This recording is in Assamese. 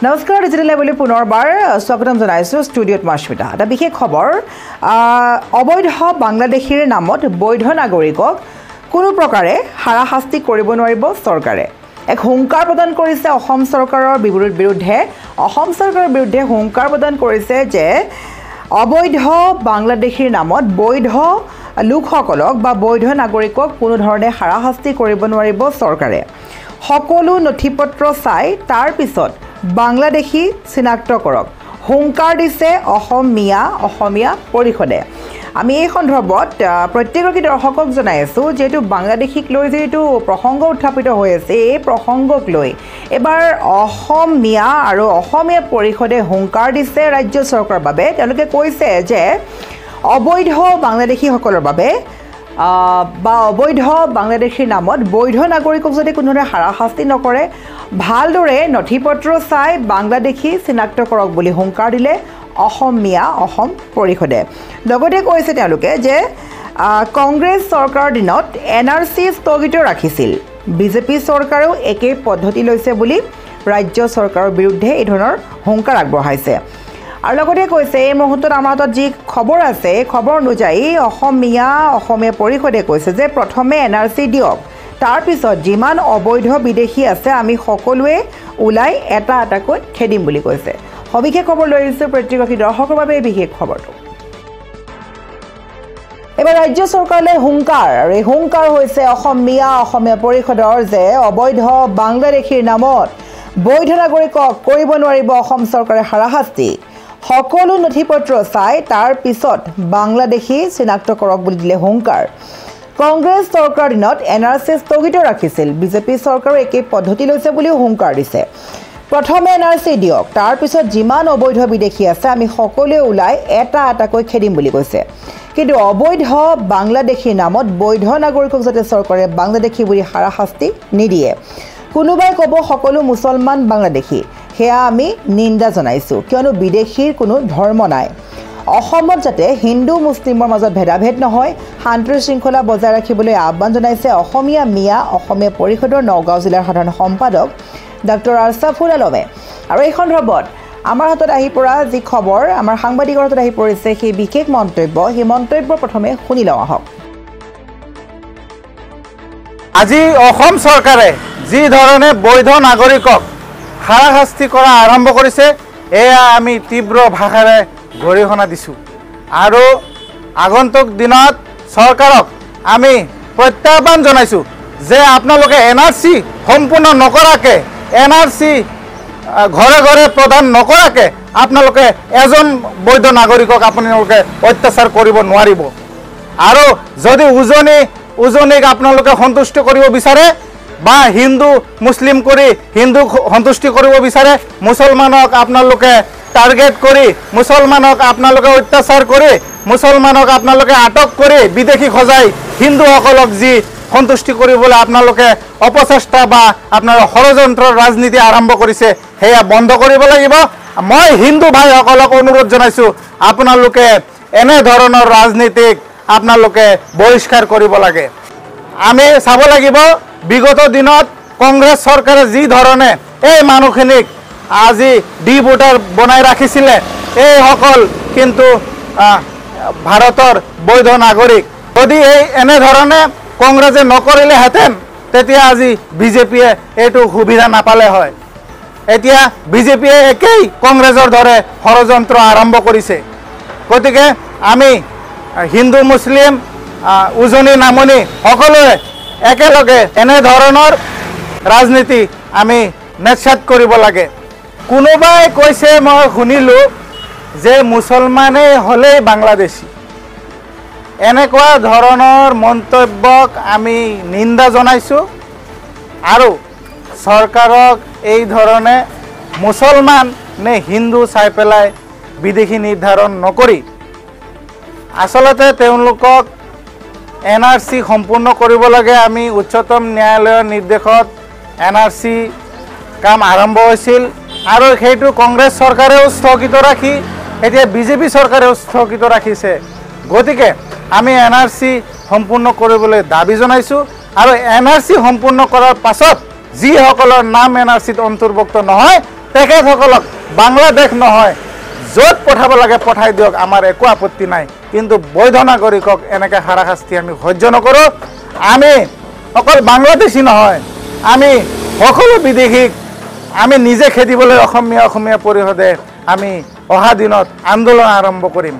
নমস্কাৰ ডিজিটেল লাইভলৈ পুনৰবাৰ স্বাগতম জনাইছোঁ ষ্টুডিঅ'ত মাস্মিতা এটা বিশেষ খবৰ অবৈধ বাংলাদেশীৰ নামত বৈধ নাগৰিকক কোনো প্ৰকাৰে হাৰাশাস্তি কৰিব নোৱাৰিব চৰকাৰে এক হুংকাৰ প্ৰদান কৰিছে অসম চৰকাৰৰ বিৰুদ্ধে হুংকাৰ প্ৰদান কৰিছে যে অবৈধ বাংলাদেশীৰ নামত বৈধ লোকসকলক বা বৈধ নাগৰিকক কোনো ধৰণে হাৰাশাস্তি কৰিব নোৱাৰিব চৰকাৰে সকলো নথিপত্ৰ চাই তাৰ পিছত বাংলাদেশী চিনাক্ত কৰক হুংকাৰ দিছে অসমীয়া পৰিষদে আমি এই সন্দৰ্ভত প্ৰত্যেকগৰাকী দৰ্শকক জনাই আছোঁ যেহেতু বাংলাদেশীক লৈ যেহেতু প্ৰসংগ উত্থাপিত হৈ আছে এই প্ৰসংগক লৈ এবাৰ অসমীয়া পৰিষদে হুংকাৰ দিছে ৰাজ্য চৰকাৰৰ বাবে তেওঁলোকে কৈছে যে অবৈধ বাংলাদেশীসকলৰ বাবে বা অবৈধ বাংলাদেশীৰ নামত বৈধ নাগৰিকক যদি কোনো ধৰণে হাৰাশাস্তি নকৰে ভালদৰে নথিপত্ৰ চাই বাংলাদেশী চিনাক্ত কৰক বুলি হুংকাৰ দিলে অসম পৰিষদে লগতে কৈছে তেওঁলোকে যে কংগ্ৰেছ চৰকাৰৰ দিনত NRC স্থগিত ৰাখিছিল বিজেপি চৰকাৰেও একেই পদ্ধতি লৈছে বুলি ৰাজ্য চৰকাৰৰ বিৰুদ্ধে এই ধৰণৰ হুংকাৰ আগবঢ়াইছে আৰু লগতে কৈছে এই মুহূৰ্তত আমাৰ হাতত যি খবৰ আছে এই খবৰ অনুযায়ী অসমীয়া পৰিষদে কৈছে যে প্ৰথমে NRC দিয়ক তাৰ পিছত যিমান অবৈধ বিদেশী আছে আমি সকলোৱে ওলাই এটাকৈ খেদিম বুলি কৈছে সবিশেষ খবৰ লৈ আহিছোঁ প্ৰত্যেকগৰাকী দৰ্শকৰ বাবে এই বিশেষ খবৰটো এবাৰ ৰাজ্য চৰকাৰলৈ হুংকাৰ আৰু এই হুংকাৰ হৈছে অসমীয়া পৰিষদৰ যে অবৈধ বাংলাদেশীৰ নামত বৈধ নাগৰিকক কৰিব নোৱাৰিব অসম চৰকাৰে হাৰাশাস্তি সকলো নথিপত্ৰ চাই তাৰ পিছত বাংলাদেশী চিনাক্ত কৰক বুলি দিলে হুংকাৰ কংগ্ৰেছ চৰকাৰৰ দিনত NRC স্থগিত ৰাখিছিল বিজেপি চৰকাৰে একেই পদ্ধতি লৈছে বুলিও হুংকাৰ দিছে প্ৰথমে NRC দিয়ক তাৰ পিছত যিমান অবৈধ বিদেশী আছে আমি সকলোৱে ওলাই এটাকৈ খেদিম বুলি কৈছে কিন্তু অবৈধ বাংলাদেশীৰ নামত বৈধ নাগৰিকক যাতে চৰকাৰে বাংলাদেশী বুলি হাৰাশাস্তি নিদিয়ে কোনোবাই ক'ব সকলো মুছলমান বাংলাদেশী সেয়া আমি নিন্দা জনাইছোঁ কিয়নো বিদেশীৰ কোনো ধৰ্ম নাই অসমত যাতে হিন্দু মুছলিমৰ মাজত ভেদাভেদ নহয় শান্তি শৃংখলা বজাই ৰাখিবলৈ আহ্বান জনাইছে অসমীয়া পৰিষদৰ নগাঁও জিলাৰ সাধাৰণ সম্পাদক ডক্টৰ আৰছাফুল আলমে আৰু এই সন্দৰ্ভত আমাৰ হাতত আহি পৰা যি খবৰ আমাৰ সাংবাদিকৰ হাতত আহি পৰিছে সেই বিশেষ মন্তব্য প্ৰথমে শুনি লওঁ আহক আজি অসম চৰকাৰে যি ধৰণে বৈধ নাগৰিকক হাৰাশাস্তি কৰা আৰম্ভ কৰিছে এয়া আমি তীব্ৰ ভাষাৰে গৰিহণা দিছোঁ আৰু আগন্তুক দিনত চৰকাৰক আমি প্ৰত্যাহ্বান জনাইছোঁ যে আপোনালোকে NRC সম্পূৰ্ণ নকৰাকে NRC ঘৰে ঘৰে প্ৰদান নকৰাকে আপোনালোকে এজন বৈধ নাগৰিকক আপোনালোকে অত্যাচাৰ কৰিব নোৱাৰিব আৰু যদি উজনিক আপোনালোকে সন্তুষ্ট কৰিব বিচাৰে বা হিন্দু মুছলিম কৰি হিন্দুক সন্তুষ্টি কৰিব বিচাৰে মুছলমানক আপোনালোকে টাৰ্গেট কৰি মুছলমানক আপোনালোকে অত্যাচাৰ কৰি মুছলমানক আপোনালোকে আটক কৰি বিদেশী সজাই হিন্দুসকলক যি সন্তুষ্টি কৰিবলৈ আপোনালোকে অপচেষ্টা বা আপোনাৰ ষড়যন্ত্ৰৰ ৰাজনীতি আৰম্ভ কৰিছে সেয়া বন্ধ কৰিব লাগিব মই হিন্দু ভাইসকলক অনুৰোধ জনাইছোঁ আপোনালোকে এনে ধৰণৰ ৰাজনীতিক আপোনালোকে বহিষ্কাৰ কৰিব লাগে আমি চাব লাগিব বিগত দিনত কংগ্ৰেছ চৰকাৰে যি ধৰণে এই মানুহখিনিক আজি ভোটাৰ বনাই ৰাখিছিলে এইসকল কিন্তু ভাৰতৰ বৈধ নাগৰিক যদি এনে ধৰণে কংগ্ৰেছে নকৰিলেহেঁতেন তেতিয়া আজি বিজেপিয়ে এইটো সুবিধা নাপালে হয় এতিয়া বিজেপিয়ে একেই কংগ্ৰেছৰ দৰে ষড়যন্ত্ৰ আৰম্ভ কৰিছে গতিকে আমি হিন্দু মুছলিম উজনি নামনি সকলোৱে একেলগে এনে ধৰণৰ ৰাজনীতি আমি নিশ্চিত কৰিব লাগে কোনোবাই কৈছে মই শুনিলোঁ যে মুছলমানেই হ'লেই বাংলাদেশী এনেকুৱা ধৰণৰ মন্তব্যক আমি নিন্দা জনাইছোঁ আৰু চৰকাৰক এই ধৰণে মুছলমান নে হিন্দু চাই পেলাই বিদেশী নিৰ্ধাৰণ নকৰি আচলতে তেওঁলোকক NRC সম্পূৰ্ণ কৰিব লাগে আমি উচ্চতম ন্যায়ালয়ৰ নিৰ্দেশত NRC কাম আৰম্ভ হৈছিল আৰু সেইটো কংগ্ৰেছ চৰকাৰেও স্থগিত ৰাখি এতিয়া বিজেপি চৰকাৰেও স্থগিত ৰাখিছে গতিকে আমি NRC সম্পূৰ্ণ কৰিবলৈ দাবী জনাইছোঁ আৰু NRC সম্পূৰ্ণ কৰাৰ পাছত যিসকলৰ নাম NRCত অন্তৰ্ভুক্ত নহয় তেখেতসকলক বাংলাদেশ নহয় য'ত পঠাব লাগে পঠাই দিয়ক, আমাৰ একো আপত্তি নাই। কিন্তু বৈধ নাগৰিকক এনেকৈ হাৰাশাস্তি আমি সহ্য নকৰোঁ। আমি অকল বাংলাদেশী নহয়, আমি সকলো বিদেশীক আমি নিজে খেদিবলৈ অসমীয়া পৰিষদে আমি অহা দিনত আন্দোলন আৰম্ভ কৰিম।